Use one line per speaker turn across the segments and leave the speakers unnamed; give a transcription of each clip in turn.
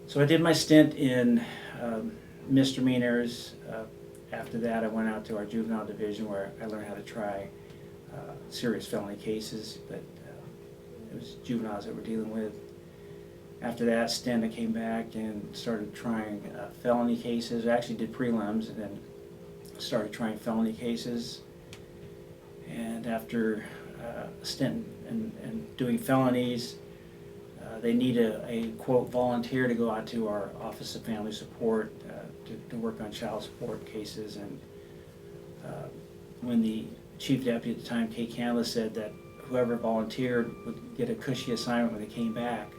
So I did my stint in misdemeanors. After that, I went out to our juvenile division where I learned how to try serious felony cases, but it was juveniles that we're dealing with. After that stint, I came back and started trying felony cases. I actually did prelims and then started trying felony cases. And after a stint in doing felonies, they need a quote volunteer to go out to our Office of Family Support to work on child support cases. And when the chief deputy at the time, Kate Candler, said that whoever volunteered would get a cushy assignment when they came back,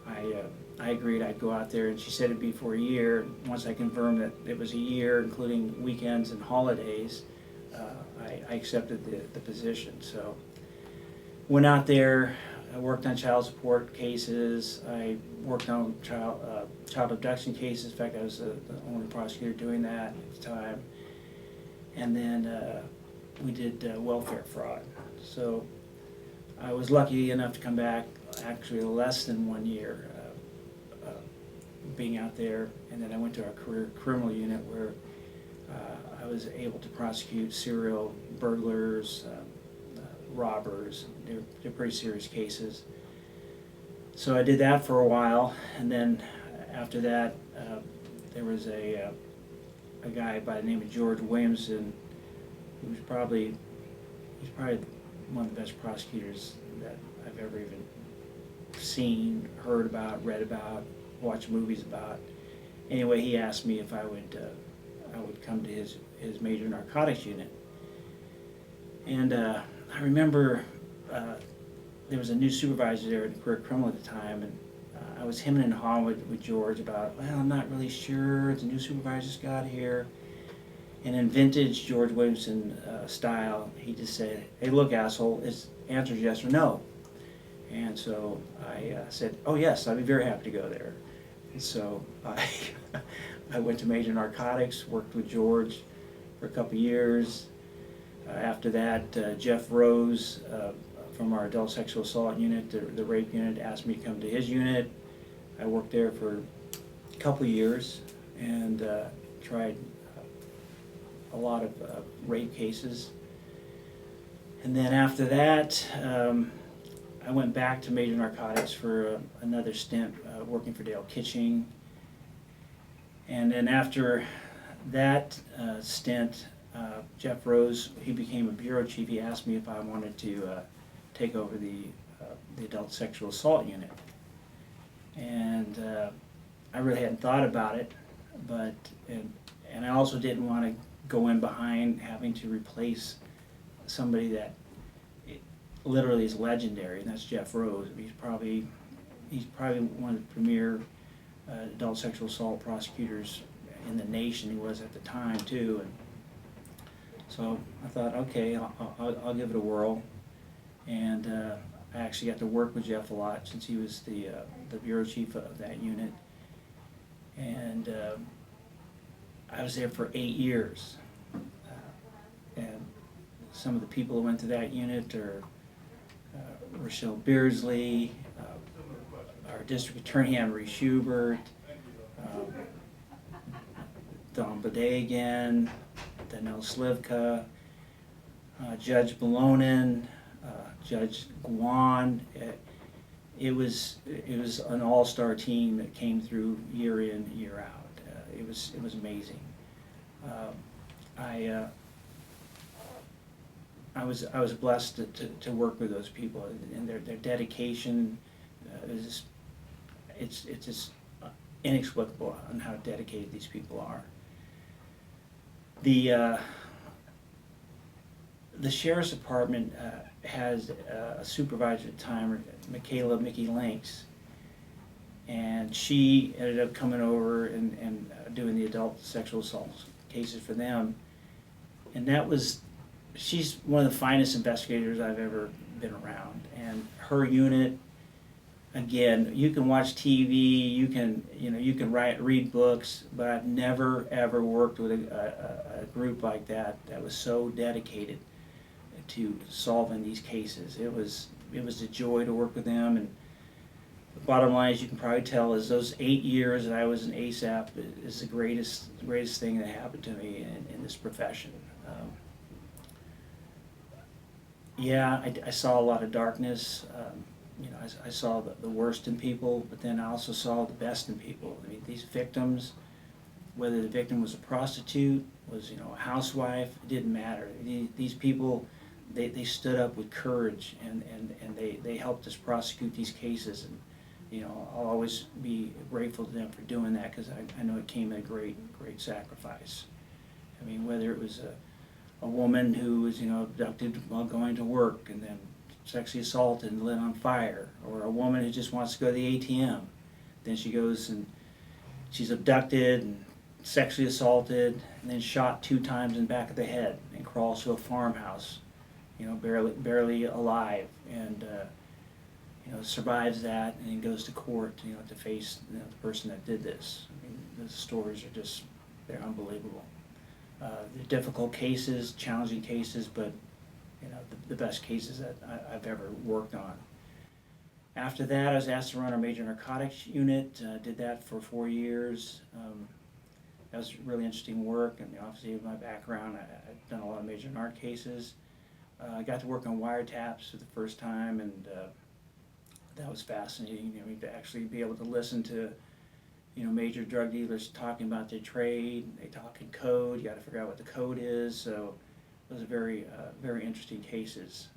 I agreed I'd go out there, and she said it'd be for a year. Once I confirmed that it was a year, including weekends and holidays, I accepted the position. So went out there. I worked on child support cases. I worked on child abduction cases. In fact, I was the only prosecutor doing that at the time. And then we did welfare fraud. So I was lucky enough to come back actually less than 1 year being out there. And then I went to our career criminal unit where I was able to prosecute serial burglars, robbers. They're pretty serious cases. So I did that for a while, and then after that, there was a guy by the name of George Williamson, who's probably one of the best prosecutors that I've ever even seen, heard about, read about, watched movies about. Anyway, he asked me if I would come to his major narcotics unit, and I remember there was a new supervisor there in career criminal at the time, and I was hemming and hawing with George about, well, I'm not really sure, the new supervisor just got here. And in vintage George Williamson style, he just said, hey, look, asshole, answer's yes or no. And so I said, oh yes, I'd be very happy to go there. And so I went to major narcotics, worked with George for a couple years. After that, Jeff Rose from our adult sexual assault unit, the rape unit, asked me to come to his unit. I worked there for a couple years and tried a lot of rape cases. And then after that, I went back to major narcotics for another stint working for Dale Kitching. And then after that stint, Jeff Rose, he became a bureau chief. He asked me if I wanted to take over the adult sexual assault unit. And I really hadn't thought about it, but and I also didn't want to go in behind having to replace somebody that literally is legendary, and that's Jeff Rose. He's probably one of the premier adult sexual assault prosecutors in the nation. He was at the time too. And so I thought, okay, I'll give it a whirl, and I actually got to work with Jeff a lot since he was the bureau chief of that unit, and I was there for 8 years. And some of the people who went to that unit are Rochelle Beardsley, our District Attorney Anne-Marie Schubert, Don Bodagan, Danelle Slivka, Judge Belonen, Judge Guan. It was an all-star team that came through year in, year out. It was amazing. I was blessed to work with those people, and their dedication is it's just inexplicable on how dedicated these people are. The sheriff's department has a supervisor at the time, Mickey Links, and she ended up coming over and doing the adult sexual assault cases for them, and she's one of the finest investigators I've ever been around. And her unit, again, you can watch TV, you can read books, but I've never ever worked with a group like that was so dedicated to solving these cases. It was a joy to work with them, The bottom line, as you can probably tell, is those 8 years that I was in ASAP is the greatest thing that happened to me in this profession. Yeah, I saw a lot of darkness. I saw the worst in people, but then I also saw the best in people. I mean, these victims, whether the victim was a prostitute, was a housewife, it didn't matter. These people, they stood up with courage, and they helped us prosecute these cases. And I'll always be grateful to them for doing that, because I know it came at a great sacrifice. I mean, whether it was a woman who was abducted while going to work and then sexually assaulted and lit on fire, or a woman who just wants to go to the ATM, then she goes and she's abducted and sexually assaulted and then shot 2 times in the back of the head and crawls to a farmhouse, barely alive, and survives that and then goes to court, to face the person that did this. I mean, the stories are just, they're unbelievable. They're difficult cases, challenging cases, but the best cases that I've ever worked on. After that, I was asked to run our major narcotics unit. Did that for 4 years. That was really interesting work, and obviously with my background, I've done a lot of major narc cases. I got to work on wiretaps for the first time, and that was fascinating. To actually be able to listen to major drug dealers talking about their trade. They talk in code. You got to figure out what the code is. So those are very interesting cases.